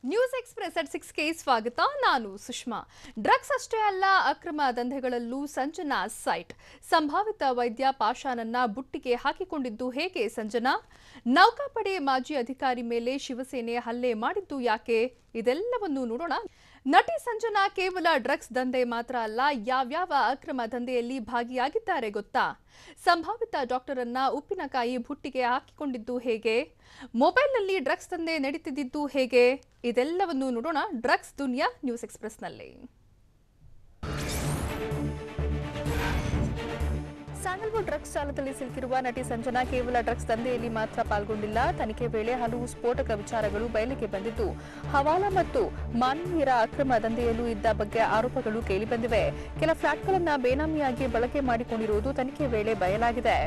News express at 6ಕ್ಕೆ ಸ್ವಾಗತ. ನಾನು Sushma. Drugs ಅಷ್ಟೇ ಅಲ್ಲ, ಅಕ್ರಮ ದಂಧೆಗಳಲ್ಲೂ ಸಂಜನಾ ಸೈಟ್. ಸಂಭಾವಿತ ವೈದ್ಯ ಪಾಷಾನನ್ನ ಬುಟ್ಟಿಗೆ ಹಾಕಿಕೊಂಡಿದ್ದು ಹೇಗೆ ಸಂಜನಾ? ನೌಕಾಪಡೆ ಮಾಜಿ ಅಧಿಕಾರಿ ಮೇಲೆ ಶಿವಸೇನೆ ಹಲ್ಲೆ ಮಾಡಿದ್ದು ಯಾಕೆ? ಇದೆಲ್ಲವನ್ನು ನೋಡೋಣ. ನಟಿ ಸಂಜನಾ ಕೇವಲ ಡ್ರಗ್ಸ್ ದಂಧೆ ಮಾತ್ರ ಅಲ್ಲ, ಯಾವ್ಯಾವ ಅಕ್ರಮ ದಂಧೆಯಲ್ಲಿ ಭಾಗಿಯಾಗಿದ್ದಾರೆ ಗೊತ್ತಾ? ಸಂಭಾವಿತ ಡಾಕ್ಟರ್ ಅನ್ನ ಉಪ್ಪಿನಕಾಯಿ ಬುಟ್ಟಿಗೆ ಹಾಕಿಕೊಂಡಿದ್ದು ಹೇಗೆ? ಮೊಬೈಲ್ನಲ್ಲಿ ಡ್ರಗ್ಸ್ ದಂಧೆ ನಡೀತಿದ್ದು ಹೇಗೆ? ಇದೆಲ್ಲವನ್ನು ನೋಡೋಣ ಡ್ರಗ್ಸ್ ದುನಿಯಾ ನ್ಯೂಸ್ ಎಕ್ಸ್‌ಪ್ರೆಸ್‌ನಲ್ಲಿ. ಸ್ಯಾಂಡಲ್ವುಡ್ ಡ್ರಗ್ಸ್ ಜಾಲದಲ್ಲಿ ಸಿಲುಕಿರುವ ನಟಿ ಸಂಜನಾ ಕೇವಲ ಡ್ರಗ್ಸ್ ದಂಧೆಯಲ್ಲಿ ಮಾತ್ರ ಪಾಲ್ಗೊಂಡಿಲ್ಲ. ತನಿಖೆ ವೇಳೆ ಹಲವು ಸ್ಫೋಟಕ ವಿಚಾರಗಳು ಬಯಲಿಗೆ ಬಂದಿದ್ದು, ಹವಾಲಾ ಮತ್ತು ಮಾನವೀಯರ ಅಕ್ರಮ ದಂಧೆಯಲ್ಲೂ ಇದ್ದ ಬಗ್ಗೆ ಆರೋಪಗಳು ಕೇಳಿಬಂದಿವೆ. ಕೆಲ ಫ್ಲಾಟ್ಗಳನ್ನು ಬೇನಾಮಿಯಾಗಿ ಬಳಕೆ ಮಾಡಿಕೊಂಡಿರುವುದು ತನಿಖೆ ವೇಳೆ ಬಯಲಾಗಿದೆ.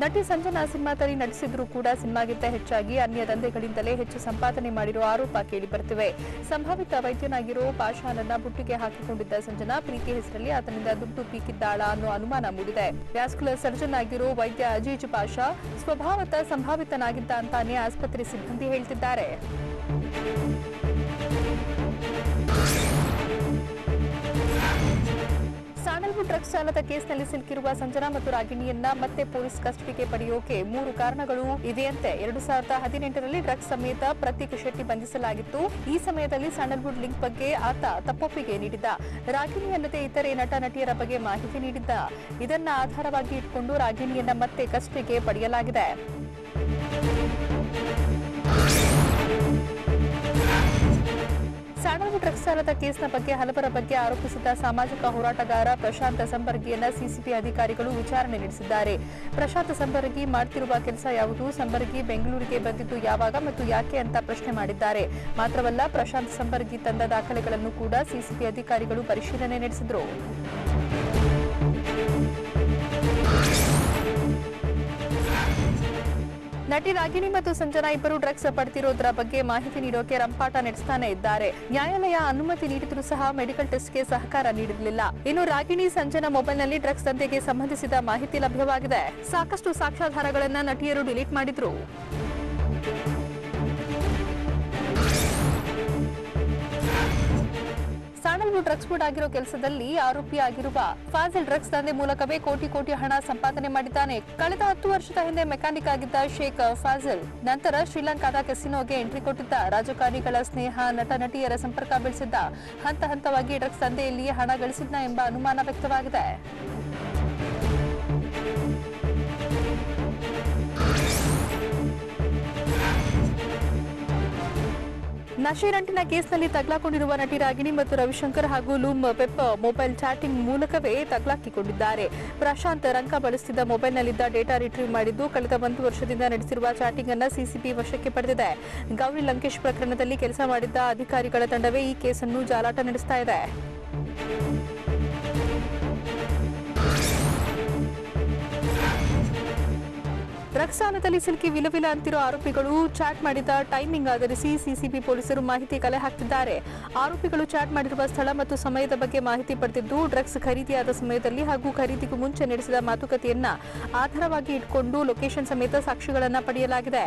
ನಟಿ ಸಂಜನಾ ಸಿನಿಮಾದಲ್ಲಿ ನಟಿಸಿದ್ರೂ ಕೂಡ ಸಿನಿಮಾಗಿಂತ ಹೆಚ್ಚಾಗಿ ಅನ್ಯ ದಂಧೆಗಳಿಂದಲೇ ಹೆಚ್ಚು ಸಂಪಾದನೆ ಮಾಡಿರೋ ಆರೋಪ ಕೇಳಿಬರುತ್ತಿವೆ. ಸಂಭಾವಿತ ವೈದ್ಯನಾಗಿರೋ ಪಾಷಾನನ್ನ ಬುಟ್ಟಿಗೆ ಹಾಕಿಕೊಂಡಿದ್ದ ಸಂಜನಾ ಪ್ರೀತಿ ಹೆಸರಲ್ಲಿ ಆತನಿಂದ ದುಡ್ಡು ಪೀಕಿದ್ದಾಳ ಅನ್ನೋ ಅನುಮಾನ ಮೂಡಿದೆ. ವ್ಯಾಸ್ಕ್ಯುಲರ್ ಸರ್ಜನ್ ಆಗಿರೋ ವೈದ್ಯ ಅಜೀಜ್ ಪಾಷಾ ಸ್ವಭಾವತಃ ಸಂಭಾವಿತನಾಗಿದ್ದ ಅಂತಾನೆ ಆಸ್ಪತ್ರೆ ಸಿಬ್ಬಂದಿ ಹೇಳ್ತಿದ್ದಾರೆ. ಸ್ಯಾಂಡಲ್ವುಡ್ ಡ್ರಗ್ಸ್ ಜಾಲದ ಕೇಸ್ನಲ್ಲಿ ಸಿಲುಕಿರುವ ಸಂಜನಾ ಮತ್ತು ರಾಗಿಣಿಯನ್ನ ಮತ್ತೆ ಪೊಲೀಸ್ ಕಸ್ಟಡಿಗೆ ಪಡೆಯೋಕೆ 3 ಕಾರಣಗಳು ಇದೆಯಂತೆ. 2018ರಲ್ಲಿ ಡ್ರಗ್ಸ್ ಸಮೇತ ಪ್ರತೀಕ್ ಶೆಟ್ಟಿ ಬಂಧಿಸಲಾಗಿತ್ತು. ಈ ಸಮಯದಲ್ಲಿ ಸ್ಯಾಂಡಲ್ವುಡ್ ಲಿಂಕ್ ಬಗ್ಗೆ ಆತ ತಪ್ಪೊಪ್ಪಿಗೆ ನೀಡಿದ್ದ. ರಾಗಿಣಿ ಅಲ್ಲದೆ ಇತರೆ ನಟ ನಟಿಯರ ಬಗ್ಗೆ ಮಾಹಿತಿ ನೀಡಿದ್ದ. ಇದನ್ನ ಆಧಾರವಾಗಿ ಇಟ್ಕೊಂಡು ರಾಗಿಣಿಯನ್ನ ಮತ್ತೆ ಕಸ್ಟಡಿಗೆ ಪಡೆಯಲಾಗಿದೆ. ಸ್ಯಾಂಡಲ್ವುಡ್ ಡ್ರಗ್ಸ್ ಜಾಲದ ಕೇಸ್ನ ಬಗ್ಗೆ ಹಲವರ ಬಗ್ಗೆ ಆರೋಪಿಸಿದ್ದ ಸಾಮಾಜಿಕ ಹೋರಾಟಗಾರ ಪ್ರಶಾಂತ್ ಸಂಬರಗಿಯನ್ನ ಸಿಸಿಬಿ ಅಧಿಕಾರಿಗಳು ವಿಚಾರಣೆ ನಡೆಸಿದ್ದಾರೆ. ಪ್ರಶಾಂತ್ ಸಂಬರಗಿ ಮಾಡ್ತಿರುವ ಕೆಲಸ ಯಾವುದು, ಸಂಬರಗಿ ಬೆಂಗಳೂರಿಗೆ ಬಂದಿದ್ದು ಯಾವಾಗ ಮತ್ತು ಯಾಕೆ ಅಂತ ಪ್ರಶ್ನೆ ಮಾಡಿದ್ದಾರೆ. ಮಾತ್ರವಲ್ಲ, ಪ್ರಶಾಂತ್ ಸಂಬರಗಿ ತಂದ ದಾಖಲೆಗಳನ್ನು ಕೂಡ ಸಿಸಿಬಿ ಅಧಿಕಾರಿಗಳು ಪರಿಶೀಲನೆ ನಡೆಸಿದರು. ನಟಿ ರಾಗಿಣಿ ಮತ್ತು ಸಂಜನಾ ಇಬ್ಬರು ಡ್ರಗ್ಸ್ ಪಡೆದಿರೋದ್ರ ಬಗ್ಗೆ ಮಾಹಿತಿ ನೀಡೋಕೆ ರಂಪಾಟ ನಡೆಸ್ತಾನೆ ಇದ್ದಾರೆ. ನ್ಯಾಯಾಲಯ ಅನುಮತಿ ನೀಡಿದ್ರೂ ಸಹ ಮೆಡಿಕಲ್ ಟೆಸ್ಟ್ಗೆ ಸಹಕಾರ ನೀಡಿರಲಿಲ್ಲ. ಇನ್ನು ರಾಗಿಣಿ ಸಂಜನಾ ಮೊಬೈಲ್ನಲ್ಲಿ ಡ್ರಗ್ಸ್ ದಂಧೆಗೆ ಸಂಬಂಧಿಸಿದ ಮಾಹಿತಿ ಲಭ್ಯವಾಗಿದೆ. ಸಾಕಷ್ಟು ಸಾಕ್ಷ್ಯಾಧಾರಗಳನ್ನ ನಟಿಯರು ಡಿಲೀಟ್ ಮಾಡಿದ್ರು. ಸ್ಯಾಂಡಲ್ವುಡ್ ಡ್ರಗ್ಸ್ ಫುಡ್ ಆಗಿರೋ ಕೆಲಸದಲ್ಲಿ ಆರೋಪಿಯಾಗಿರುವ ಫಾಜಿಲ್ ಡ್ರಗ್ಸ್ ದಂಧೆ ಮೂಲಕವೇ ಕೋಟಿ ಹಣ ಸಂಪಾದನೆ ಮಾಡಿದ್ದಾನೆ. ಕಳೆದ 10 ವರ್ಷದ ಹಿಂದೆ ಮೆಕ್ಯಾನಿಕ್ ಆಗಿದ್ದ ಶೇಖ್ ಫಾಜಿಲ್ ನಂತರ ಶ್ರೀಲಂಕಾದ ಕೆಸಿನೋಗೆ ಎಂಟ್ರಿ ಕೊಟ್ಟಿದ್ದ. ರಾಜಕಾರಣಿಗಳ ಸ್ನೇಹ, ನಟ ನಟಿಯರ ಸಂಪರ್ಕ ಬೆಳೆಸಿದ್ದ. ಹಂತವಾಗಿ ಡ್ರಗ್ಸ್ ದಂಧೆಯಲ್ಲಿಯೇ ಹಣ ಗಳಿಸಿದ್ನ ಎಂಬ ಅನುಮಾನ ವ್ಯಕ್ತವಾಗಿದೆ. ನಶೆರಂಟಿನ ಕೇಸ್ನಲ್ಲಿ ತಗ್ಲಾಕೊಂಡಿರುವ ನಟಿ ರಾಗಿಣಿ ಮತ್ತು ರವಿಶಂಕರ್ ಹಾಗೂ ಲೂಮ್ ಪೆಪ್ ಮೊಬೈಲ್ ಚಾಟಿಂಗ್ ಮೂಲಕವೇ ತಗ್ಲಾಕಿಕೊಂಡಿದ್ದಾರೆ. ಪ್ರಶಾಂತ್ ರಂಕ ಬಳಸುತ್ತಿದ್ದ ಮೊಬೈಲ್ನಲ್ಲಿದ್ದ ಡೇಟಾ ರಿಟ್ರೀವ್ ಮಾಡಿದ್ದು, ಕಳೆದ 1 ವರ್ಷದಿಂದ ನಡೆಸಿರುವ ಚಾಟಿಂಗ್ ಅನ್ನು ಸಿಸಿಬಿ ವಶಕ್ಕೆ ಪಡೆದಿದೆ. ಗೌರಿ ಲಂಕೇಶ್ ಪ್ರಕರಣದಲ್ಲಿ ಕೆಲಸ ಮಾಡಿದ್ದ ಅಧಿಕಾರಿಗಳ ತಂಡವೇ ಈ ಕೇಸನ್ನು ಜಾಲಾಟ ನಡೆಸ್ತಾ ಇದೆ. ಡ್ರಗ್ಸ್ ಜಾಲದಲ್ಲಿ ಸಿಲುಕಿ ವಿಲವಿಲ ಅಂತಿರೋ ಆರೋಪಿಗಳು ಚಾಟ್ ಮಾಡಿದ ಟೈಮಿಂಗ್ ಆಧರಿಸಿ ಸಿಸಿಬಿ ಪೊಲೀಸರು ಮಾಹಿತಿ ಕಲೆ ಹಾಕ್ತಿದ್ದಾರೆ. ಆರೋಪಿಗಳು ಚಾಟ್ ಮಾಡಿರುವ ಸ್ಥಳ ಮತ್ತು ಸಮಯದ ಬಗ್ಗೆ ಮಾಹಿತಿ ಪಡೆದಿದ್ದು, ಡ್ರಗ್ಸ್ ಖರೀದಿಯಾದ ಸಮಯದಲ್ಲಿ ಹಾಗೂ ಖರೀದಿಗೂ ಮುಂಚೆ ನಡೆಸಿದ ಮಾತುಕತೆಯನ್ನ ಆಧಾರವಾಗಿ ಇಟ್ಕೊಂಡು ಲೊಕೇಶನ್ ಸಮೇತ ಸಾಕ್ಷಿಗಳನ್ನ ಪಡೆಯಲಾಗಿದೆ.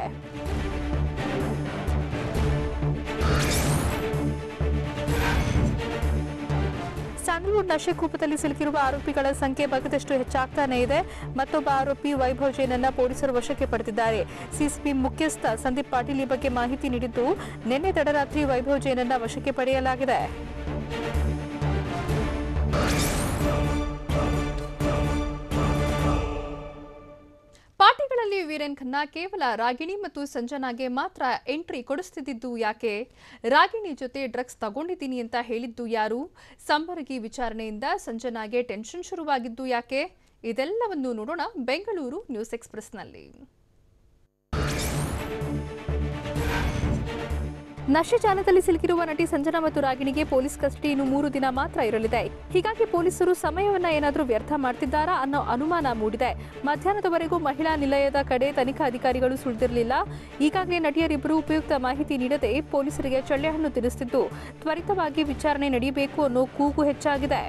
ಸ್ಯಾಂಡಲ್ವುಡ್ ನಶೆ ಕೂಪದಲ್ಲಿ ಸಿಲುಕಿರುವ ಆರೋಪಿಗಳ ಸಂಖ್ಯೆ ಬಗ್ಗದಷ್ಟು ಹೆಚ್ಚಾಗ್ತಾನೆ ಇದೆ. ಮತ್ತೊಬ್ಬ ಆರೋಪಿ ವೈಭವ್ ಜೈನನ್ನ ಪೊಲೀಸರು ವಶಕ್ಕೆ ಪಡೆದಿದ್ದಾರೆ. ಸಿಸಿಬಿ ಮುಖ್ಯಸ್ಥ ಸಂದೀಪ್ ಪಾಟೀಲ್ ಈ ಬಗ್ಗೆ ಮಾಹಿತಿ ನೀಡಿದ್ದು, ನಿನ್ನೆ ತಡರಾತ್ರಿ ವೈಭವ್ ಜೈನನ್ನ ವಶಕ್ಕೆ ಪಡೆಯಲಾಗಿದೆ. ಪಾರ್ಟಿಗಳಲ್ಲಿ ವೀರೇನ್ ಖನ್ನಾ ಕೇವಲ ರಾಗಿಣಿ ಮತ್ತು ಸಂಜನಾಗೆ ಮಾತ್ರ ಎಂಟ್ರಿ ಕೊಡಿಸ್ತಿದ್ದು ಯಾಕೆ? ರಾಗಿಣಿ ಜೊತೆ ಡ್ರಗ್ಸ್ ತಗೊಂಡಿದ್ದೀನಿ ಅಂತ ಹೇಳಿದ್ದು ಯಾರು? ಸಂಬರಗಿ ವಿಚಾರಣೆಯಿಂದ ಸಂಜನಾಗೆ ಟೆನ್ಷನ್ ಶುರುವಾಗಿದ್ದು ಯಾಕೆ? ಇದೆಲ್ಲವನ್ನು ನೋಡೋಣ ಬೆಂಗಳೂರು ನ್ಯೂಸ್ ಎಕ್ಸ್‌ಪ್ರೆಸ್‌ನಲ್ಲಿ. ನಶೆ ಜಾಲದಲ್ಲಿ ಸಿಲುಕಿರುವ ನಟಿ ಸಂಜನಾ ಮತ್ತು ರಾಗಿಣಿಗೆ ಪೊಲೀಸ್ ಕಸ್ಟಡಿ ಇನ್ನು 3 ದಿನ ಮಾತ್ರ ಇರಲಿದೆ. ಹೀಗಾಗಿ ಪೊಲೀಸರು ಸಮಯವನ್ನ ಏನಾದರೂ ವ್ಯರ್ಥ ಮಾಡ್ತಿದ್ದಾರಾ ಅನ್ನೋ ಅನುಮಾನ ಮೂಡಿದೆ. ಮಧ್ಯಾಹ್ನದವರೆಗೂ ಮಹಿಳಾ ನಿಲಯದ ಕಡೆ ತನಿಖಾ ಅಧಿಕಾರಿಗಳು ಸುಳಿದಿರಲಿಲ್ಲ. ಈಗಾಗಲೇ ನಟಿಯರಿಬ್ಬರು ಉಪಯುಕ್ತ ಮಾಹಿತಿ ನೀಡದೆ ಪೊಲೀಸರಿಗೆ ಚಳ್ಳೆಹಣ್ಣು ತಿನ್ನಿಸುತ್ತಿದ್ದು, ತ್ವರಿತವಾಗಿ ವಿಚಾರಣೆ ನಡೆಯಬೇಕು ಅನ್ನೋ ಕೂಗು ಹೆಚ್ಚಾಗಿದೆ.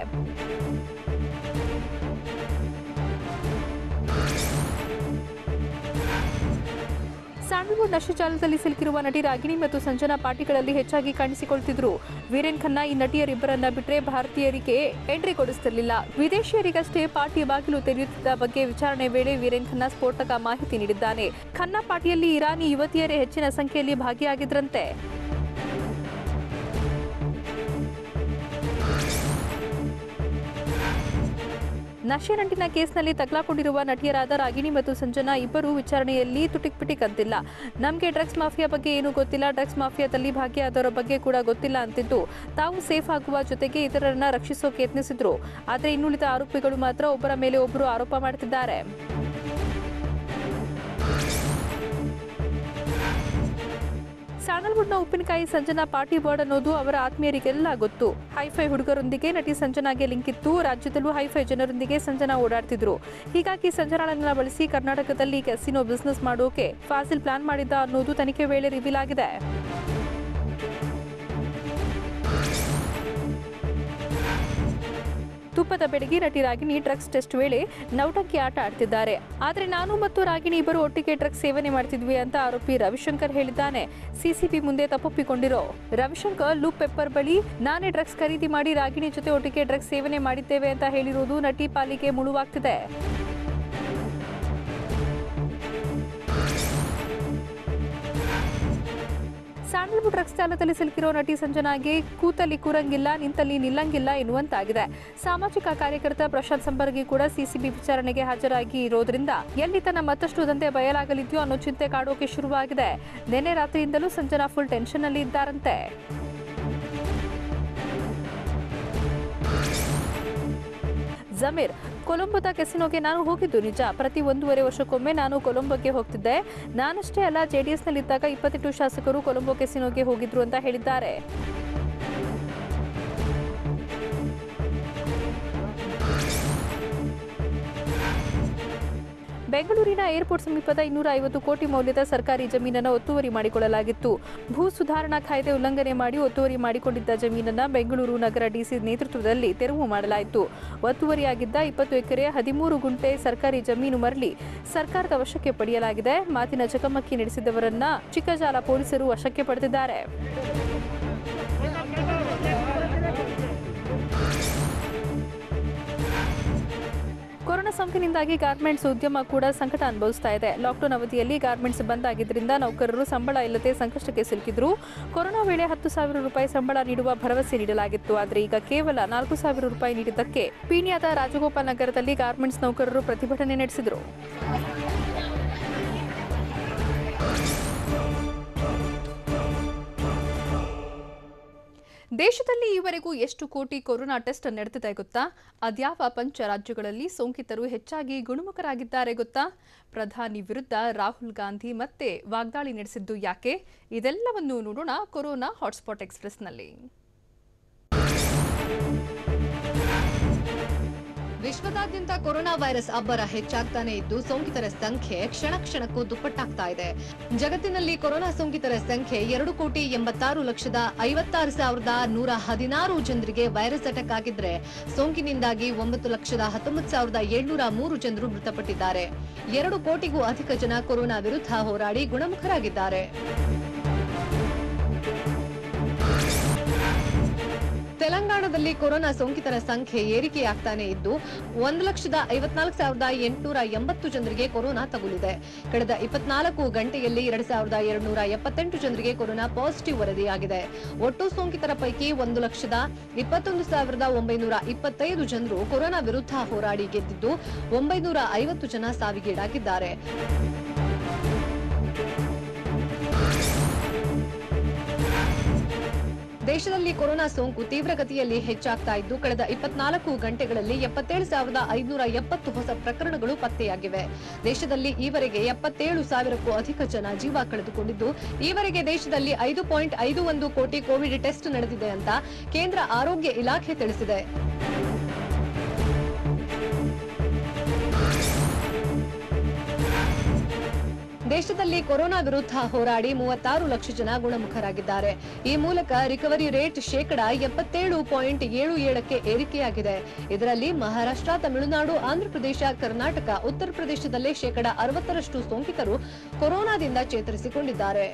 ಸ್ಯಾಂಡಲ್ವುಡ್ ನಶೆ ಜಾಲದಲ್ಲಿ ಸಿಲುಕಿರುವ ನಟಿ ರಾಗಿಣಿ ಮತ್ತು ಸಂಜನಾ ಪಾರ್ಟಿಗಳಲ್ಲಿ ಹೆಚ್ಚಾಗಿ ಕಾಣಿಸಿಕೊಳ್ತಿದ್ರು. ವೀರೇನ್ ಖನ್ನಾ ಈ ನಟಿಯರಿಬ್ಬರನ್ನ ಬಿಟ್ಟರೆ ಭಾರತೀಯರಿಗೆ ಎಂಟ್ರಿ ಕೊಡಿಸುತ್ತಿರಲಿಲ್ಲ. ವಿದೇಶಿಯರಿಗಷ್ಟೇ ಪಾರ್ಟಿ ಬಾಗಿಲು ತೆರೆಯುತ್ತಿದ್ದ ಬಗ್ಗೆ ವಿಚಾರಣೆ ವೇಳೆ ವೀರೇನ್ ಖನ್ನಾ ಸ್ಫೋಟಕ ಮಾಹಿತಿ ನೀಡಿದ್ದಾನೆ. ಖನ್ನಾ ಪಾರ್ಟಿಯಲ್ಲಿ ಇರಾನಿ ಯುವತಿಯರೇ ಹೆಚ್ಚಿನ ಸಂಖ್ಯೆಯಲ್ಲಿ ಭಾಗಿಯಾಗಿದ್ರಂತೆ. ನಶೆ ನಂಟಿನ ಕೇಸ್ನಲ್ಲಿ ತಗಲಾಕೊಂಡಿರುವ ನಟಿಯರಾದ ರಾಗಿಣಿ ಮತ್ತು ಸಂಜನಾ ಇಬ್ಬರು ವಿಚಾರಣೆಯಲ್ಲಿ ತುಟಿಕ್ ಪಿಟಿಕ್ ಅಂತಿಲ್ಲ. ನಮಗೆ ಡ್ರಗ್ಸ್ ಮಾಫಿಯಾ ಬಗ್ಗೆ ಏನೂ ಗೊತ್ತಿಲ್ಲ, ಡ್ರಗ್ಸ್ ಮಾಫಿಯಾದಲ್ಲಿ ಭಾಗಿಯಾದವರ ಬಗ್ಗೆ ಕೂಡ ಗೊತ್ತಿಲ್ಲ ಅಂತಿದ್ದು ತಾವು ಸೇಫ್ ಆಗುವ ಜೊತೆಗೆ ಇತರರನ್ನ ರಕ್ಷಿಸೋಕೆ ಯತ್ನಿಸಿದ್ರು. ಆದರೆ ಇನ್ನುಳಿದ ಆರೋಪಿಗಳು ಮಾತ್ರ ಒಬ್ಬರ ಮೇಲೆ ಒಬ್ಬರು ಆರೋಪ ಮಾಡುತ್ತಿದ್ದಾರೆ. ಸ್ಯಾಂಡಲ್ವುಡ್ನ ಉಪ್ಪಿನಕಾಯಿ ಸಂಜನಾ ಪಾರ್ಟಿ ಬರ್ಡ್ ಅನ್ನೋದು ಅವರ ಆತ್ಮೀಯರಿಗೆಲ್ಲ ಗೊತ್ತು. ಹೈಫೈ ಹುಡುಗರೊಂದಿಗೆ ನಟಿ ಸಂಜನಾಗೆ ಲಿಂಕ್ ಇತ್ತು. ರಾಜ್ಯದಲ್ಲೂ ಹೈಫೈ ಜನರೊಂದಿಗೆ ಸಂಜನಾ ಓಡಾಡ್ತಿದ್ರು. ಹೀಗಾಗಿ ಸಂಜನಾಳನ್ನ ಬಳಸಿ ಕರ್ನಾಟಕದಲ್ಲಿ ಕೆಸಿನೋ ಬಿಸ್ನೆಸ್ ಮಾಡೋಕೆ ಫಾಸಿಲ್ ಪ್ಲಾನ್ ಮಾಡಿದ್ದ ಅನ್ನೋದು ತನಿಖೆ ವೇಳೆ ರಿವೀಲ್ ಆಗಿದೆ. ತುಪ್ಪದ ಬೆಡಗಿ ನಟಿ ರಾಗಿಣಿ ಡ್ರಗ್ಸ್ ಟೆಸ್ಟ್ ವೇಳೆ ನೌಟಂಕಿ ಆಟ ಆಡ್ತಿದ್ದಾರೆ. ಆದರೆ ನಾನು ಮತ್ತು ರಾಗಿಣಿ ಇಬ್ಬರು ಒಟ್ಟಿಗೆ ಡ್ರಗ್ಸ್ ಸೇವನೆ ಮಾಡ್ತಿದ್ವಿ ಅಂತ ಆರೋಪಿ ರವಿಶಂಕರ್ ಹೇಳಿದ್ದಾನೆ. ಸಿಸಿಬಿ ಮುಂದೆ ತಪ್ಪೊಪ್ಪಿಕೊಂಡಿರೋ ರವಿಶಂಕರ್ ಲೂಪ್ ಪೆಪ್ಪರ್ ಬಳಿ ನಾನೇ ಡ್ರಗ್ಸ್ ಖರೀದಿ ಮಾಡಿ ರಾಗಿಣಿ ಜೊತೆ ಒಟ್ಟಿಗೆ ಡ್ರಗ್ಸ್ ಸೇವನೆ ಮಾಡಿದ್ದೇವೆ ಅಂತ ಹೇಳಿರುವುದು ನಟಿ ಪಾಲಿಗೆ ಮುಳುವಾಗ್ತಿದೆ. ಸ್ಯಾಂಡಲ್ವುಡ್ ಡ್ರಗ್ಸ್ ಜಾಲದಲ್ಲಿ ಸಿಲುಕಿರೋ ನಟಿ ಸಂಜನಾಗೆ ಕೂತಲ್ಲಿ ಕೂರಂಗಿಲ್ಲ, ನಿಂತಲ್ಲಿ ನಿಲ್ಲಂಗಿಲ್ಲ ಎನ್ನುವಂತಾಗಿದೆ. ಸಾಮಾಜಿಕ ಕಾರ್ಯಕರ್ತ ಪ್ರಶಾಂತ್ ಸಂಬರ್ಗಿ ಕೂಡ ಸಿಸಿಬಿ ವಿಚಾರಣೆಗೆ ಹಾಜರಾಗಿ ಇರೋದ್ರಿಂದ ಎಲ್ಲಿ ತನ್ನ ಮತ್ತಷ್ಟು ದಂಧೆ ಬಯಲಾಗಲಿದೆಯೋ ಅನ್ನೋ ಚಿಂತೆ ಕಾಡೋಕೆ ಶುರುವಾಗಿದೆ. ನಿನ್ನೆ ರಾತ್ರಿಯಿಂದಲೂ ಸಂಜನಾ ಫುಲ್ ಟೆನ್ಷನ್ ಅಲ್ಲಿ ಇದ್ದಾರಂತೆ. ಜಮೀರ್, ಕೊಲಂಬೋದ ಕೆಸಿನೋಗೆ ನಾನು ಹೋಗಿದ್ದು ನಿಜ. ಪ್ರತಿ 1.5 ವರ್ಷಕ್ಕೊಮ್ಮೆ ನಾನು ಕೊಲಂಬೋಗೆ ಹೋಗ್ತಿದ್ದೆ. ನಾನಷ್ಟೇ ಅಲ್ಲ, ಜೆಡಿಎಸ್ನಲ್ಲಿದ್ದಾಗ 28 ಶಾಸಕರು ಕೊಲಂಬೋ ಕೆಸಿನೋಗೆ ಹೋಗಿದ್ರು ಅಂತ ಹೇಳಿದ್ದಾರೆ. ಬೆಂಗಳೂರಿನ ಏರ್ಪೋರ್ಟ್ ಸಮೀಪದ 250 ಕೋಟಿ ಮೌಲ್ಯದ ಸರ್ಕಾರಿ ಜಮೀನನ್ನು ಒತ್ತುವರಿ ಮಾಡಿಕೊಳ್ಳಲಾಗಿತ್ತು. ಭೂ ಸುಧಾರಣಾ ಕಾಯ್ದೆ ಉಲ್ಲಂಘನೆ ಮಾಡಿ ಒತ್ತುವರಿ ಮಾಡಿಕೊಂಡಿದ್ದ ಜಮೀನನ್ನು ಬೆಂಗಳೂರು ನಗರ ಡಿಸಿ ನೇತೃತ್ವದಲ್ಲಿ ತೆರವು ಮಾಡಲಾಯಿತು. ಒತ್ತುವರಿಯಾಗಿದ್ದ 20 ಎಕರೆ 13 ಗುಂಟೆ ಸರ್ಕಾರಿ ಜಮೀನು ಮರಳಿ ಸರ್ಕಾರದ ವಶಕ್ಕೆ ಪಡೆಯಲಾಗಿದೆ. ಮಾತಿನ ಚಕಮಕಿ ನಡೆಸಿದವರನ್ನ ಚಿಕ್ಕಜಾಲ ಪೊಲೀಸರು ವಶಕ್ಕೆ ಪಡೆದಿದ್ದಾರೆ. ಕೊರೋನಾ ಸೋಂಕಿನಿಂದಾಗಿ ಗಾರ್ಮೆಂಟ್ಸ್ ಉದ್ಯಮ ಕೂಡ ಸಂಕಟ ಅನುಭವಿಸ್ತಾ ಇದೆ. ಲಾಕ್ಡೌನ್ ಅವಧಿಯಲ್ಲಿ ಗಾರ್ಮೆಂಟ್ಸ್ ಬಂದ್ ಆಗಿದ್ದರಿಂದ ನೌಕರರು ಸಂಬಳ ಇಲ್ಲದೆ ಸಂಕಷ್ಟಕ್ಕೆ ಸಿಲುಕಿದ್ರು. ಕೊರೋನಾ ವೇಳೆ 10,000 ರೂಪಾಯಿ ಸಂಬಳ ನೀಡುವ ಭರವಸೆ ನೀಡಲಾಗಿತ್ತು. ಆದರೆ ಈಗ ಕೇವಲ 4,000 ರೂಪಾಯಿ ನೀಡಿದ್ದಕ್ಕೆ ಪೀಣ್ಯದ ರಾಜಗೋಪಾಲ್ ನಗರದಲ್ಲಿ ಗಾರ್ಮೆಂಟ್ಸ್ ನೌಕರರು ಪ್ರತಿಭಟನೆ ನಡೆಸಿದರು. ದೇಶದಲ್ಲಿ ಈವರೆಗೂ ಎಷ್ಟು ಕೋಟಿ ಕೊರೋನಾ ಟೆಸ್ಟ್ ನಡೆದಿದೆ ಗೊತ್ತಾ? ಅದ್ಯಾವ ಪಂಚ ರಾಜ್ಯಗಳಲ್ಲಿ ಸೋಂಕಿತರು ಹೆಚ್ಚಾಗಿ ಗುಣಮುಖರಾಗಿದ್ದಾರೆ ಗೊತ್ತಾ? ಪ್ರಧಾನಿ ವಿರುದ್ಧ ರಾಹುಲ್ ಗಾಂಧಿ ಮತ್ತೆ ವಾಗ್ದಾಳಿ ನಡೆಸಿದ್ದು ಯಾಕೆ? ಇದೆಲ್ಲವನ್ನು ನೋಡೋಣ ಕೊರೋನಾ ಹಾಟ್ಸ್ಪಾಟ್ ಎಕ್ಸ್‌ಪ್ರೆಸ್‌ನಲ್ಲಿ. ವಿಶ್ವದಾದ್ಯಂತ ಕೊರೋನಾ ವೈರಸ್ ಅಬ್ಬರ ಹೆಚ್ಚಾಗ್ತಾನೆ ಇದ್ದು ಸೋಂಕಿತರ ಸಂಖ್ಯೆ ಕ್ಷಣಕ್ಕೂ ದುಪ್ಪಟ್ಟಾಗ್ತಾ ಇದೆ. ಜಗತ್ತಿನಲ್ಲಿ ಕೊರೋನಾ ಸೋಂಕಿತರ ಸಂಖ್ಯೆ 2,86,56,116 ಜನರಿಗೆ ವೈರಸ್ ಅಟ್ಯಾಕ್ ಆಗಿದ್ರೆ ಸೋಂಕಿನಿಂದಾಗಿ 9,19,703 ಜನರು ಮೃತಪಟ್ಟಿದ್ದಾರೆ. 2 ಕೋಟಿಗೂ ಅಧಿಕ ಜನ ಕೊರೋನಾ ವಿರುದ್ಧ ಹೋರಾಡಿ ಗುಣಮುಖರಾಗಿದ್ದಾರೆ. ತೆಲಂಗಾಣದಲ್ಲಿ ಕೊರೋನಾ ಸೋಂಕಿತರ ಸಂಖ್ಯೆ ಏರಿಕೆಯಾಗ್ತಾನೆ ಇದ್ದು 1,54,880 ಜನರಿಗೆ ಕೊರೋನಾ ತಗುಲಿದೆ. ಕಳೆದ 24 ಗಂಟೆಯಲ್ಲಿ 2,278 ಜನರಿಗೆ ಕೊರೋನಾ ಪಾಸಿಟಿವ್ ವರದಿಯಾಗಿದೆ. ಒಟ್ಟು ಸೋಂಕಿತರ ಪೈಕಿ 1,21,925 ಜನರು ಕೊರೋನಾ ವಿರುದ್ಧ ಹೋರಾಡಿ ಗೆದ್ದಿದ್ದು 950 ಜನ ಸಾವಿಗೀಡಾಗಿದ್ದಾರೆ. ದೇಶದಲ್ಲಿ ಕೊರೋನಾ ಸೋಂಕು ತೀವ್ರಗತಿಯಲ್ಲಿ ಹೆಚ್ಚಾಗ್ತಾ ಇದ್ದು ಕಳೆದ 24 ಗಂಟೆಗಳಲ್ಲಿ 77,570 ಹೊಸ ಪ್ರಕರಣಗಳು ಪತ್ತೆಯಾಗಿವೆ. ದೇಶದಲ್ಲಿ ಈವರೆಗೆ 77,000ಕ್ಕೂ ಅಧಿಕ ಜನ ಜೀವ ಕಳೆದುಕೊಂಡಿದ್ದು ಈವರೆಗೆ ದೇಶದಲ್ಲಿ 5.51 ಕೋಟಿ ಕೋವಿಡ್ ಟೆಸ್ಟ್ ನಡೆದಿದೆ ಅಂತ ಕೇಂದ್ರ ಆರೋಗ್ಯ ಇಲಾಖೆ ತಿಳಿಸಿದೆ. ದೇಶದಲ್ಲಿ ಕೊರೋನಾ ವಿರುದ್ಧ ಹೋರಾಡಿ 36 ಲಕ್ಷ ಜನ ಗುಣಮುಖರಾಗಿದ್ದಾರೆ. ಈ ಮೂಲಕ ರಿಕವರಿ ರೇಟ್ ಶೇಕಡಾ 77.77ಕ್ಕೆ ಏರಿಕೆಯಾಗಿದೆ. ಇದರಲ್ಲಿ ಮಹಾರಾಷ್ಟ್ರ, ತಮಿಳುನಾಡು, ಆಂಧ್ರಪ್ರದೇಶ, ಕರ್ನಾಟಕ, ಉತ್ತರ ಪ್ರದೇಶದಲ್ಲೇ ಶೇಕಡಾ 60ರಷ್ಟು ಸೋಂಕಿತರು ಕೊರೋನಾದಿಂದ ಚೇತರಿಸಿಕೊಂಡಿದ್ದಾರೆ.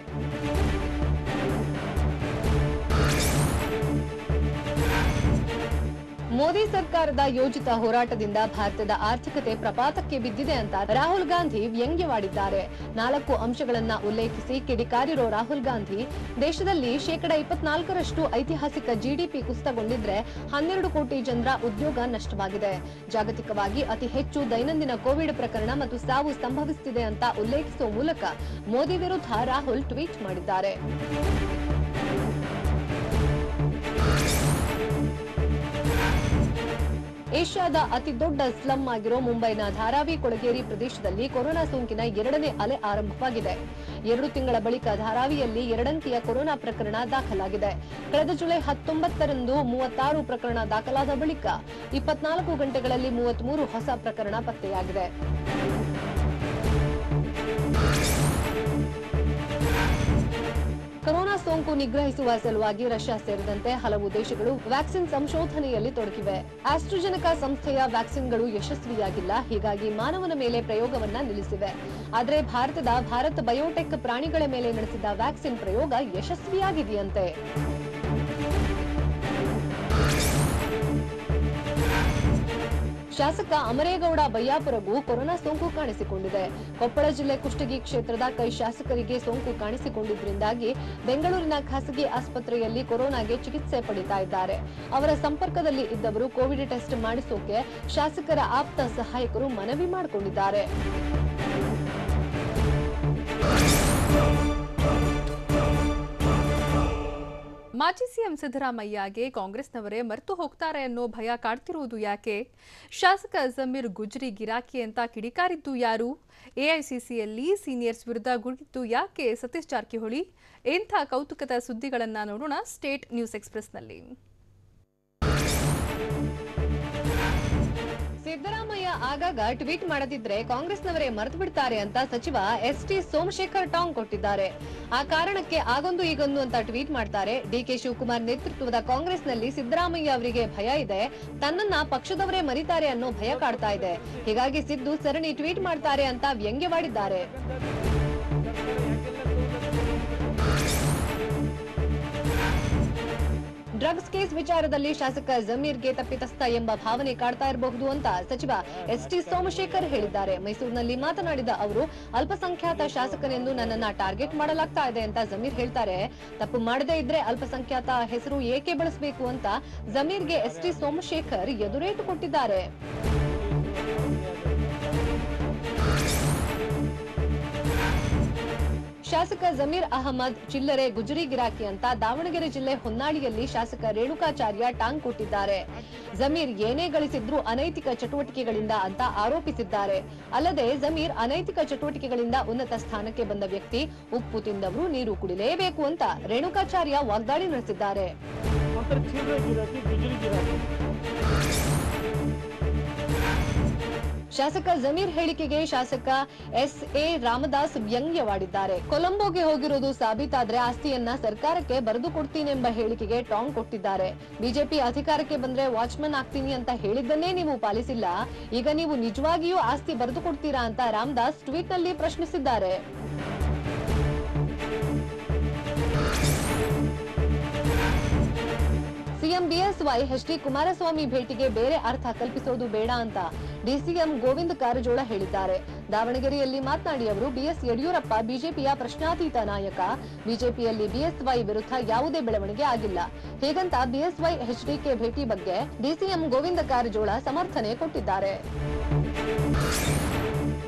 ಮೋದಿ ಸರ್ಕಾರದ ಯೋಜಿತ ಹೋರಾಟದಿಂದ ಭಾರತದ ಆರ್ಥಿಕತೆ ಪ್ರಪಾತಕ್ಕೆ ಬಿದ್ದಿದೆ ಅಂತ ರಾಹುಲ್ ಗಾಂಧಿ ವ್ಯಂಗ್ಯವಾಡಿದ್ದಾರೆ. 4 ಅಂಶಗಳನ್ನ ಉಲ್ಲೇಖಿಸಿ ಕಿಡಿಕಾರಿರೋ ರಾಹುಲ್ ಗಾಂಧಿ, ದೇಶದಲ್ಲಿ ಶೇಕಡಾ 24ರಷ್ಟು ಐತಿಹಾಸಿಕ ಜಿಡಿಪಿ ಕುಸಿತಗೊಂಡಿದ್ರೆ 12 ಕೋಟಿ ಜನರ ಉದ್ಯೋಗ ನಷ್ಟವಾಗಿದೆ. ಜಾಗತಿಕವಾಗಿ ಅತಿ ಹೆಚ್ಚು ದೈನಂದಿನ ಕೋವಿಡ್ ಪ್ರಕರಣ ಮತ್ತು ಸಾವು ಸಂಭವಿಸುತ್ತಿದೆ ಅಂತ ಉಲ್ಲೇಖಿಸುವ ಮೂಲಕ ಮೋದಿ ವಿರುದ್ಧ ರಾಹುಲ್ ಟ್ವೀಟ್ ಮಾಡಿದ್ದಾರೆ. ಏಷ್ಯಾದ ಅತಿ ದೊಡ್ಡ ಸ್ಲಂ ಆಗಿರೋ ಮುಂಬೈನ ಧಾರಾವಿ ಕೊಳಗೇರಿ ಪ್ರದೇಶದಲ್ಲಿ ಕೊರೋನಾ ಸೋಂಕಿನ 2ನೇ ಅಲೆ ಆರಂಭವಾಗಿದೆ. 2 ತಿಂಗಳ ಬಳಿಕ ಧಾರಾವಿಯಲ್ಲಿ 2 ಅಂಕಿಯ ಕೊರೋನಾ ಪ್ರಕರಣ ದಾಖಲಾಗಿದೆ. ಕಳೆದ ಜುಲೈ 19ರಂದು 36 ಪ್ರಕರಣ ದಾಖಲಾದ ಬಳಿಕ 24 ಗಂಟೆಗಳಲ್ಲಿ 33 ಹೊಸ ಪ್ರಕರಣ ಪತ್ತೆಯಾಗಿದೆ. ಕೊರೋನಾ ಸೋಂಕು ನಿಗ್ರಹಿಸುವ ಸಲುವಾಗಿ ರಷ್ಯಾ ಸೇರಿದಂತೆ ಹಲವು ದೇಶಗಳು ವ್ಯಾಕ್ಸಿನ್ ಸಂಶೋಧನೆಯಲ್ಲಿ ತೊಡಗಿವೆ. ಆಸ್ಟ್ರಾಜೆನೆಕಾ ಸಂಸ್ಥೆಯ ವ್ಯಾಕ್ಸಿನ್ಗಳು ಯಶಸ್ವಿಯಾಗಿಲ್ಲ, ಹೀಗಾಗಿ ಮಾನವನ ಮೇಲೆ ಪ್ರಯೋಗವನ್ನ ನಿಲ್ಲಿಸಿವೆ. ಆದರೆ ಭಾರತ್ ಬಯೋಟೆಕ್ ಪ್ರಾಣಿಗಳ ಮೇಲೆ ನಡೆಸಿದ ವ್ಯಾಕ್ಸಿನ್ ಪ್ರಯೋಗ ಯಶಸ್ವಿಯಾಗಿದೆಯಂತೆ. ಶಾಸಕ ಅಮರೇಗೌಡ ಬಯ್ಯಾಪುರಗೂ ಕೊರೋನಾ ಸೋಂಕು ಕಾಣಿಸಿಕೊಂಡಿದೆ. ಕೊಪ್ಪಳ ಜಿಲ್ಲೆ ಕುಷ್ಟಗಿ ಕ್ಷೇತ್ರದ ಕೈ ಶಾಸಕರಿಗೆ ಸೋಂಕು ಕಾಣಿಸಿಕೊಂಡಿದ್ದರಿಂದಾಗಿ ಬೆಂಗಳೂರಿನ ಖಾಸಗಿ ಆಸ್ಪತ್ರೆಯಲ್ಲಿ ಕೊರೋನಾಗೆ ಚಿಕಿತ್ಸೆ ಪಡಿತಾ ಇದ್ದಾರೆ. ಅವರ ಸಂಪರ್ಕದಲ್ಲಿ ಇದ್ದವರು ಕೋವಿಡ್ ಟೆಸ್ಟ್ ಮಾಡಿಸೋಕೆ ಶಾಸಕರ ಆಪ್ತ ಸಹಾಯಕರು ಮನವಿ ಮಾಡಿಕೊಂಡಿದ್ದಾರೆ. ಮಾಜಿ ಸಿಎಂ ಸಿದ್ದರಾಮಯ್ಯಗೆ ಕಾಂಗ್ರೆಸ್ನವರೇ ಮರೆತು ಹೋಗ್ತಾರೆ ಅನ್ನೋ ಭಯ ಕಾಡ್ತಿರುವುದು ಯಾಕೆ? ಶಾಸಕ ಜಮೀರ್ ಗುಜ್ರಿ ಗಿರಾಕಿ ಅಂತ ಕಿಡಿಕಾರಿದ್ದು ಯಾರು? ಎಐಸಿಸಿಯಲ್ಲಿ ಸೀನಿಯರ್ಸ್ ವಿರುದ್ಧ ಗುಡುಗಿದ್ದು ಯಾಕೆ ಸತೀಶ್ ಜಾರಕಿಹೊಳಿ? ಇಂಥ ಕೌತುಕದ ಸುದ್ದಿಗಳನ್ನು ನೋಡೋಣ ಸ್ಟೇಟ್ ನ್ಯೂಸ್ ಎಕ್ಸ್‌ಪ್ರೆಸ್ನಲ್ಲಿ. ಸಿದ್ದರಾಮಯ್ಯ ಆಗಾಗ ಟ್ವೀಟ್ ಮಾಡದಿದ್ರೆ ಕಾಂಗ್ರೆಸ್ನವರೇ ಮರೆತು ಬಿಡ್ತಾರೆ ಅಂತ ಸಚಿವ ಎಸ್ಟಿ ಸೋಮಶೇಖರ್ ಟಾಂಗ್ ಕೊಟ್ಟಿದ್ದಾರೆ. ಆ ಕಾರಣಕ್ಕೆ ಆಗೊಂದು ಈಗೊಂದು ಅಂತ ಟ್ವೀಟ್ ಮಾಡ್ತಾರೆ. ಡಿಕೆ ಶಿವಕುಮಾರ್ ನೇತೃತ್ವದ ಕಾಂಗ್ರೆಸ್ನಲ್ಲಿ ಸಿದ್ದರಾಮಯ್ಯ ಅವರಿಗೆ ಭಯ ಇದೆ, ತನ್ನನ್ನ ಪಕ್ಷದವರೇ ಮರಿತಾರೆ ಅನ್ನೋ ಭಯ ಕಾಡ್ತಾ ಇದೆ. ಹೀಗಾಗಿ ಸಿದ್ದು ಸರಣಿ ಟ್ವೀಟ್ ಮಾಡ್ತಾರೆ ಅಂತ ವ್ಯಂಗ್ಯವಾಡಿದ್ದಾರೆ. ಡ್ರಗ್ಸ್ ಕೇಸ್ ವಿಚಾರದಲ್ಲಿ ಶಾಸಕ ಜಮೀರ್ಗೆ ತಪ್ಪಿತಸ್ಥ ಎಂಬ ಭಾವನೆ ಕಾಡ್ತಾ ಇರಬಹುದು ಅಂತ ಸಚಿವ ಎಸ್ಟಿ ಸೋಮಶೇಖರ್ ಹೇಳಿದ್ದಾರೆ. ಮೈಸೂರಿನಲ್ಲಿ ಮಾತನಾಡಿದ ಅವರು, ಅಲ್ಪಸಂಖ್ಯಾತ ಶಾಸಕನೆಂದು ನನ್ನನ್ನ ಟಾರ್ಗೆಟ್ ಮಾಡಲಾಗ್ತಾ ಇದೆ ಅಂತ ಜಮೀರ್ ಹೇಳ್ತಾರೆ. ತಪ್ಪು ಮಾಡದೇ ಇದ್ರೆ ಅಲ್ಪಸಂಖ್ಯಾತ ಹೆಸರು ಏಕೆ ಬಳಸಬೇಕು ಅಂತ ಜಮೀರ್ಗೆ ಎಸ್ಟಿ ಸೋಮಶೇಖರ್ ಎದುರೇಟು ಕೊಟ್ಟಿದ್ದಾರೆ. ಶಾಸಕ ಜಮೀರ್ ಅಹಮದ್ ಚಿಲ್ಲರೆ ಗುಜರಿ ಗಿರಾಕಿ ಅಂತ ದಾವಣಗೆರೆ ಜಿಲ್ಲೆ ಹೊನ್ನಾಳಿಯಲ್ಲಿ ಶಾಸಕ ರೇಣುಕಾಚಾರ್ಯ ಟಾಂಗ್ ಕೊಟ್ಟಿದ್ದಾರೆ. ಜಮೀರ್ ಏನೇ ಗಳಿಸಿದ್ರು ಅನೈತಿಕ ಚಟುವಟಿಕೆಗಳಿಂದ ಅಂತ ಆರೋಪಿಸಿದ್ದಾರೆ. ಅಲ್ಲದೆ ಜಮೀರ್ ಅನೈತಿಕ ಚಟುವಟಿಕೆಗಳಿಂದ ಉನ್ನತ ಸ್ಥಾನಕ್ಕೆ ಬಂದ ವ್ಯಕ್ತಿ, ಉಪ್ಪು ತಿಂದವರು ನೀರು ಕುಡಿಲೇಬೇಕು ಅಂತ ರೇಣುಕಾಚಾರ್ಯ ವಾಗ್ದಾಳಿ ನಡೆಸಿದ್ದಾರೆ. ಶಾಸಕ ಜಮೀರ್ ಹೇಳಿಕೆಗೆ ಶಾಸಕ ಎಸ್ಎ ರಾಮದಾಸ್ ವ್ಯಂಗ್ಯವಾಡಿದ್ದಾರೆ. ಕೊಲಂಬೋಗೆ ಹೋಗಿರೋದು ಸಾಬೀತಾದ್ರೆ ಆಸ್ತಿಯನ್ನ ಸರ್ಕಾರಕ್ಕೆ ಬರೆದು ಕೊಡ್ತೀನೆಂಬ ಹೇಳಿಕೆಗೆ ಟಾಂಗ್ ಕೊಟ್ಟಿದ್ದಾರೆ. ಬಿಜೆಪಿ ಅಧಿಕಾರಕ್ಕೆ ಬಂದ್ರೆ ವಾಚ್ಮನ್ ಆಗ್ತೀನಿ ಅಂತ ಹೇಳಿದ್ದನ್ನೇ ನೀವು ಪಾಲಿಸಿಲ್ಲ, ಈಗ ನೀವು ನಿಜವಾಗಿಯೂ ಆಸ್ತಿ ಬರೆದು ಕೊಡ್ತೀರಾ ಅಂತ ರಾಮದಾಸ್ ಟ್ವೀಟ್ ನಲ್ಲಿ ಪ್ರಶ್ನಿಸಿದ್ದಾರೆ. ಸಿಎಂ ಬಿಎಸ್ವೈ ಎಚ್ಡಿ ಕುಮಾರಸ್ವಾಮಿ ಭೇಟಿಗೆ ಬೇರೆ ಅರ್ಥ ಕಲ್ಪಿಸೋದು ಬೇಡ ಅಂತ ಡಿಸಿಎಂ ಗೋವಿಂದ ಕಾರಜೋಳ ಹೇಳಿದ್ದಾರೆ. ದಾವಣಗೆರೆಯಲ್ಲಿ ಮಾತನಾಡಿ ಅವರು, ಬಿಎಸ್ ಯಡಿಯೂರಪ್ಪ ಬಿಜೆಪಿಯ ಪ್ರಶ್ನಾತೀತ ನಾಯಕ, ಬಿಜೆಪಿಯಲ್ಲಿ ಬಿಎಸ್ವೈ ವಿರುದ್ಧ ಯಾವುದೇ ಬೆಳವಣಿಗೆ ಆಗಿಲ್ಲ. ಹೀಗಂತ ಬಿಎಸ್ವೈ ಎಚ್ಡಿಕೆ ಭೇಟಿ ಬಗ್ಗೆ ಡಿಸಿಎಂ ಗೋವಿಂದ ಕಾರಜೋಳ ಸಮರ್ಥನೆ ಕೊಟ್ಟಿದ್ದಾರೆ.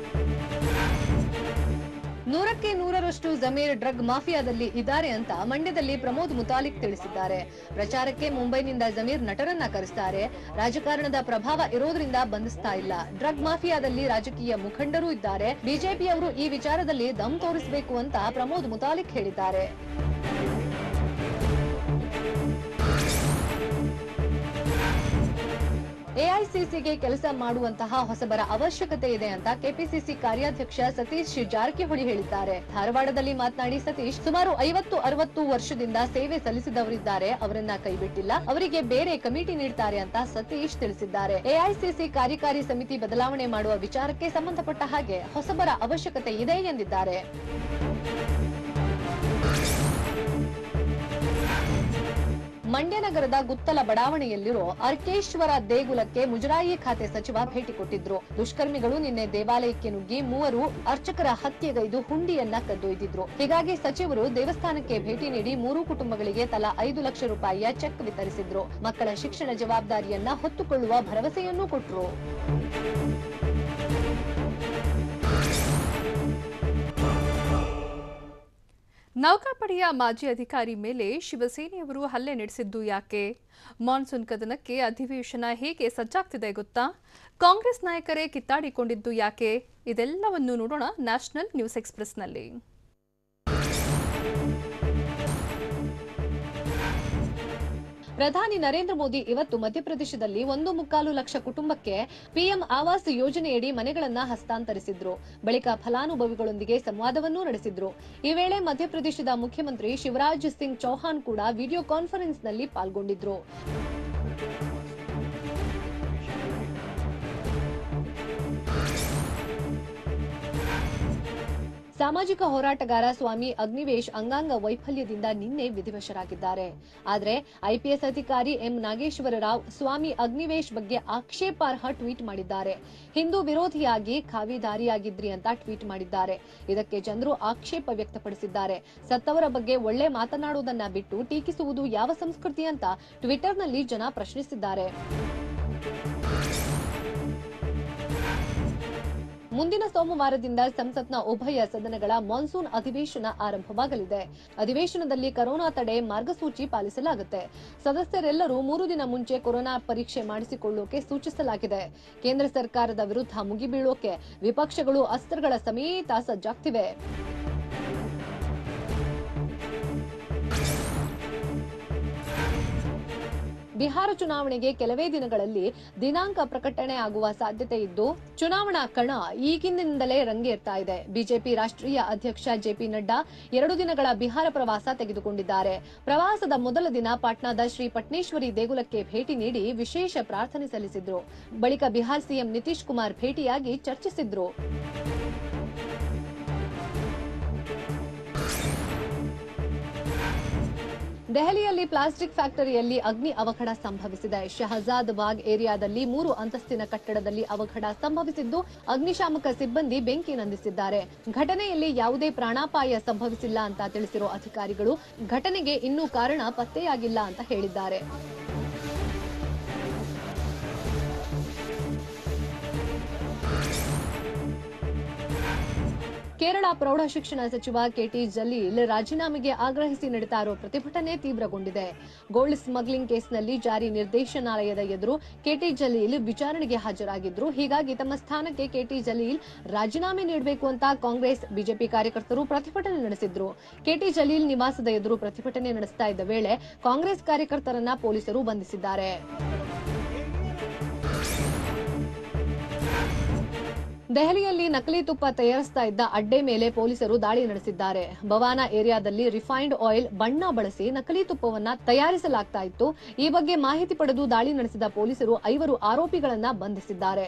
100ಕ್ಕೆ 100ರಷ್ಟು ಜಮೀರ್ ಡ್ರಗ್ ಮಾಫಿಯಾದಲ್ಲಿ ಇದ್ದಾರೆ ಅಂತ ಮಂಡ್ಯದಲ್ಲಿ ಪ್ರಮೋದ್ ಮುತಾಲಿಕ್ ತಿಳಿಸಿದ್ದಾರೆ. ಪ್ರಚಾರಕ್ಕೆ ಮುಂಬೈನಿಂದ ಜಮೀರ್ ನಟರನ್ನ ಕರೆಸ್ತಾರೆ. ರಾಜಕಾರಣದ ಪ್ರಭಾವ ಇರೋದ್ರಿಂದ ಬಂಧಿಸ್ತಾ ಇಲ್ಲ. ಡ್ರಗ್ ಮಾಫಿಯಾದಲ್ಲಿ ರಾಜಕೀಯ ಮುಖಂಡರು ಇದ್ದಾರೆ. ಬಿಜೆಪಿಯವರು ಈ ವಿಚಾರದಲ್ಲಿ ದಮ್ ತೋರಿಸಬೇಕು ಅಂತ ಪ್ರಮೋದ್ ಮುತಾಲಿಕ್ ಹೇಳಿದ್ದಾರೆ. ಎಐಸಿಸಿಗೆ ಕೆಲಸ ಮಾಡುವಂತಹ ಹೊಸಬರ ಅವಶ್ಯಕತೆ ಇದೆ ಅಂತ ಕೆಪಿಸಿಸಿ ಕಾರ್ಯಾಧ್ಯಕ್ಷ ಸತೀಶ್ ಜಾರಕಿಹೊಳಿ ಹೇಳಿದ್ದಾರೆ. ಧಾರವಾಡದಲ್ಲಿ ಮಾತನಾಡಿ ಸತೀಶ್, ಸುಮಾರು 50-60 ವರ್ಷದಿಂದ ಸೇವೆ ಸಲ್ಲಿಸಿದವರಿದ್ದಾರೆ, ಅವರನ್ನ ಕೈಬಿಟ್ಟಿಲ್ಲ, ಅವರಿಗೆ ಬೇರೆ ಕಮಿಟಿ ನೀಡ್ತಾರೆ ಅಂತ ಸತೀಶ್ ತಿಳಿಸಿದ್ದಾರೆ. ಎಐಸಿಸಿ ಕಾರ್ಯಕಾರಿ ಸಮಿತಿ ಬದಲಾವಣೆ ಮಾಡುವ ವಿಚಾರಕ್ಕೆ ಸಂಬಂಧಪಟ್ಟ ಹಾಗೆ ಹೊಸಬರ ಅವಶ್ಯಕತೆ ಇದೆ ಎಂದಿದ್ದಾರೆ. ಮಂಡ್ಯ ನಗರದ ಗುತ್ತಲ ಬಡಾವಣೆಯಲ್ಲಿರೋ ಅರ್ಕೇಶ್ವರ ದೇಗುಲಕ್ಕೆ ಮುಜರಾಯಿ ಖಾತೆ ಸಚಿವ ಭೇಟಿ ಕೊಟ್ಟಿದ್ರು. ದುಷ್ಕರ್ಮಿಗಳು ನಿನ್ನೆ ದೇವಾಲಯಕ್ಕೆ ನುಗ್ಗಿ 3 ಅರ್ಚಕರ ಹತ್ಯೆಗೈದು ಹುಂಡಿಯನ್ನ ಕದ್ದೊಯ್ದಿದ್ರು. ಹೀಗಾಗಿ ಸಚಿವರು ದೇವಸ್ಥಾನಕ್ಕೆ ಭೇಟಿ ನೀಡಿ 3 ಕುಟುಂಬಗಳಿಗೆ ತಲಾ 5 ಲಕ್ಷ ರೂಪಾಯಿಯ ಚೆಕ್ ವಿತರಿಸಿದ್ರು. ಮಕ್ಕಳ ಶಿಕ್ಷಣ ಜವಾಬ್ದಾರಿಯನ್ನ ಹೊತ್ತುಕೊಳ್ಳುವ ಭರವಸೆಯನ್ನೂ ಕೊಟ್ರು. ನೌಕಾಪಡೆಯ ಮಾಜಿ ಅಧಿಕಾರಿ ಮೇಲೆ ಶಿವಸೇನೆಯವರು ಹಲ್ಲೆ ನಡೆಸಿದ್ದು ಯಾಕೆ? ಮಾನ್ಸೂನ್ ಕದನಕ್ಕೆ ಅಧಿವೇಶನ ಹೇಗೆ ಸಜ್ಜಾಗ್ತಿದೆ ಗೊತ್ತಾ? ಕಾಂಗ್ರೆಸ್ ನಾಯಕರೇ ಕಿತ್ತಾಡಿಕೊಂಡಿದ್ದು ಯಾಕೆ? ಇದೆಲ್ಲವನ್ನು ನೋಡೋಣ ನ್ಯಾಷನಲ್ ನ್ಯೂಸ್ ಎಕ್ಸ್‌ಪ್ರೆಸ್‌ನಲ್ಲಿ. ಪ್ರಧಾನಿ ನರೇಂದ್ರ ಮೋದಿ ಇವತ್ತು ಮಧ್ಯಪ್ರದೇಶದಲ್ಲಿ 1.25 ಲಕ್ಷ ಕುಟುಂಬಕ್ಕೆ ಪಿಎಂ ಆವಾಸ್ ಯೋಜನೆಯಡಿ ಮನೆಗಳನ್ನ ಹಸ್ತಾಂತರಿಸಿದ್ರು. ಬಳಿಕ ಫಲಾನುಭವಿಗಳೊಂದಿಗೆ ಸಂವಾದವನ್ನೂ ನಡೆಸಿದ್ರು. ಈ ವೇಳೆ ಮಧ್ಯಪ್ರದೇಶದ ಮುಖ್ಯಮಂತ್ರಿ ಶಿವರಾಜ್ ಸಿಂಗ್ ಚೌಹಾಣ್ ಕೂಡ ವಿಡಿಯೋ ಕಾನ್ಫರೆನ್ಸ್ನಲ್ಲಿ ಪಾಲ್ಗೊಂಡಿದ್ರು. ಸಾಮಾಜಿಕ ಹೋರಾಟಗಾರ ಸ್ವಾಮಿ ಅಗ್ನಿವೇಶ್ ಅಂಗಾಂಗ ವೈಫಲ್ಯದಿಂದ ನಿನ್ನೆ ವಿಧಿವಶರಾಗಿದ್ದಾರೆ. ಆದರೆ ಐಪಿಎಸ್ ಅಧಿಕಾರಿ ಎಂ ನಾಗೇಶ್ವರ ರಾವ್ ಸ್ವಾಮಿ ಅಗ್ನಿವೇಶ್ ಬಗ್ಗೆ ಆಕ್ಷೇಪಾರ್ಹ ಟ್ವೀಟ್ ಮಾಡಿದ್ದಾರೆ. ಹಿಂದೂ ವಿರೋಧಿಯಾಗಿ ಖಾವಿದಾರಿಯಾಗಿದ್ರಿ ಅಂತ ಟ್ವೀಟ್ ಮಾಡಿದ್ದಾರೆ. ಇದಕ್ಕೆ ಜನರು ಆಕ್ಷೇಪ ವ್ಯಕ್ತಪಡಿಸಿದ್ದಾರೆ. ಸತ್ತವರ ಬಗ್ಗೆ ಒಳ್ಳೆ ಮಾತನಾಡುವುದನ್ನ ಬಿಟ್ಟು ಟೀಕಿಸುವುದು ಯಾವ ಸಂಸ್ಕೃತಿ ಅಂತ ಟ್ವಿಟರ್ನಲ್ಲಿ ಜನ ಪ್ರಶ್ನಿಸಿದ್ದಾರೆ. ಮುಂದಿನ ಸೋಮವಾರದಿಂದ ಸಂಸತ್ನ ಉಭಯ ಸದನಗಳ ಮಾನ್ಸೂನ್ ಅಧಿವೇಶನ ಆರಂಭವಾಗಲಿದೆ. ಅಧಿವೇಶನದಲ್ಲಿ ಕೊರೋನಾ ತಡೆ ಮಾರ್ಗಸೂಚಿ ಪಾಲಿಸಲಾಗುತ್ತೆ. ಸದಸ್ಯರೆಲ್ಲರೂ 3 ದಿನ ಮುಂಚೆ ಕೊರೋನಾ ಪರೀಕ್ಷೆ ಮಾಡಿಸಿಕೊಳ್ಳೋಕೆ ಸೂಚಿಸಲಾಗಿದೆ. ಕೇಂದ್ರ ಸರ್ಕಾರದ ವಿರುದ್ಧ ಮುಗಿಬೀಳೋಕೆ ವಿಪಕ್ಷಗಳು ಅಸ್ತ್ರಗಳ ಸಮೇತ ಸಜ್ಜಾಗ್ತಿವೆ. ಬಿಹಾರ ಚುನಾವಣೆಗೆ ಕೆಲವೇ ದಿನಗಳಲ್ಲಿ ದಿನಾಂಕ ಪ್ರಕಟಣೆ ಆಗುವ ಸಾಧ್ಯತೆ ಇದ್ದು, ಚುನಾವಣಾ ಕಣ ಈಗಿನಿಂದಲೇ ರಂಗೇರ್ತಾ ಇದೆ. ಬಿಜೆಪಿ ರಾಷ್ಟ್ರೀಯ ಅಧ್ಯಕ್ಷ ಜೆಪಿ ನಡ್ಡಾ 2 ದಿನಗಳ ಬಿಹಾರ ಪ್ರವಾಸ ತೆಗೆದುಕೊಂಡಿದ್ದಾರೆ. ಪ್ರವಾಸದ ಮೊದಲ ದಿನ ಪಾಟ್ನಾದ ಶ್ರೀ ಪಟ್ನೇಶ್ವರಿ ದೇಗುಲಕ್ಕೆ ಭೇಟಿ ನೀಡಿ ವಿಶೇಷ ಪ್ರಾರ್ಥನೆ ಸಲ್ಲಿಸಿದ್ರು. ಬಳಿಕ ಬಿಹಾರ ಸಿಎಂ ನಿತೀಶ್ ಕುಮಾರ್ ಭೇಟಿಯಾಗಿ ಚರ್ಚಿಸಿದ್ರು. ದೆಹಲಿಯಲ್ಲಿ ಪ್ಲಾಸ್ಟಿಕ್ ಫ್ಯಾಕ್ಟರಿಯಲ್ಲಿ ಅಗ್ನಿ ಅವಘಡ ಸಂಭವಿಸಿದೆ. ಶಹಜಾದ್ ಬಾಗ್ ಏರಿಯಾದಲ್ಲಿ 3 ಅಂತಸ್ತಿನ ಕಟ್ಟಡದಲ್ಲಿ ಅವಘಡ ಸಂಭವಿಸಿದ್ದು, ಅಗ್ನಿಶಾಮಕ ಸಿಬ್ಬಂದಿ ಬೆಂಕಿ ನಂದಿಸಿದ್ದಾರೆ. ಘಟನೆಯಲ್ಲಿ ಯಾವುದೇ ಪ್ರಾಣಾಪಾಯ ಸಂಭವಿಸಿಲ್ಲ ಅಂತ ತಿಳಿಸಿರೋ ಅಧಿಕಾರಿಗಳು ಘಟನೆಗೆ ಇನ್ನೂ ಕಾರಣ ಪತ್ತೆಯಾಗಿಲ್ಲ ಅಂತ ಹೇಳಿದ್ದಾರೆ. ಕೇರಳ ಪ್ರೌಢಶಿಕ್ಷಣ ಸಚಿವ ಕೆಟಿ ಜಲೀಲ್ ರಾಜೀನಾಮೆಗೆ ಆಗ್ರಹಿಸಿ ನಡೆತಾ ಇರೋ ಪ್ರತಿಭಟನೆ ತೀವ್ರಗೊಂಡಿದೆ. ಗೋಲ್ಡ್ ಸ್ಮಗ್ಲಿಂಗ್ ಕೇಸ್ನಲ್ಲಿ ಜಾರಿ ನಿರ್ದೇಶನಾಲಯದ ಎದುರು ಕೆಟಿ ಜಲೀಲ್ ವಿಚಾರಣೆಗೆ ಹಾಜರಾಗಿದ್ರು. ಹೀಗಾಗಿ ತಮ್ಮ ಸ್ಥಾನಕ್ಕೆ ಕೆಟಿ ಜಲೀಲ್ ರಾಜೀನಾಮೆ ನೀಡಬೇಕು ಅಂತ ಕಾಂಗ್ರೆಸ್, ಬಿಜೆಪಿ ಕಾರ್ಯಕರ್ತರು ಪ್ರತಿಭಟನೆ ನಡೆಸಿದ್ರು. ಕೆಟಿ ಜಲೀಲ್ ನಿವಾಸದ ಎದುರು ಪ್ರತಿಭಟನೆ ನಡೆಸ್ತಾ ಇದ್ದ ವೇಳೆ ಕಾಂಗ್ರೆಸ್ ಕಾರ್ಯಕರ್ತರನ್ನ ಪೊಲೀಸರು ಬಂಧಿಸಿದ್ದಾರೆ. ದೆಹಲಿಯಲ್ಲಿ ನಕಲಿ ತುಪ್ಪ ತಯಾರಿಸ್ತಾ ಇದ್ದ ಅಡ್ಡೆ ಮೇಲೆ ಪೊಲೀಸರು ದಾಳಿ ನಡೆಸಿದ್ದಾರೆ. ಬವಾನಾ ಏರಿಯಾದಲ್ಲಿ ರಿಫೈನ್ಡ್ ಆಯಿಲ್ ಬಣ್ಣ ಬಳಸಿ ನಕಲಿ ತುಪ್ಪವನ್ನ ತಯಾರಿಸಲಾಗ್ತಾ ಇತ್ತು. ಈ ಬಗ್ಗೆ ಮಾಹಿತಿ ಪಡೆದು ದಾಳಿ ನಡೆಸಿದ ಪೊಲೀಸರು 5 ಆರೋಪಿಗಳನ್ನ ಬಂಧಿಸಿದ್ದಾರೆ.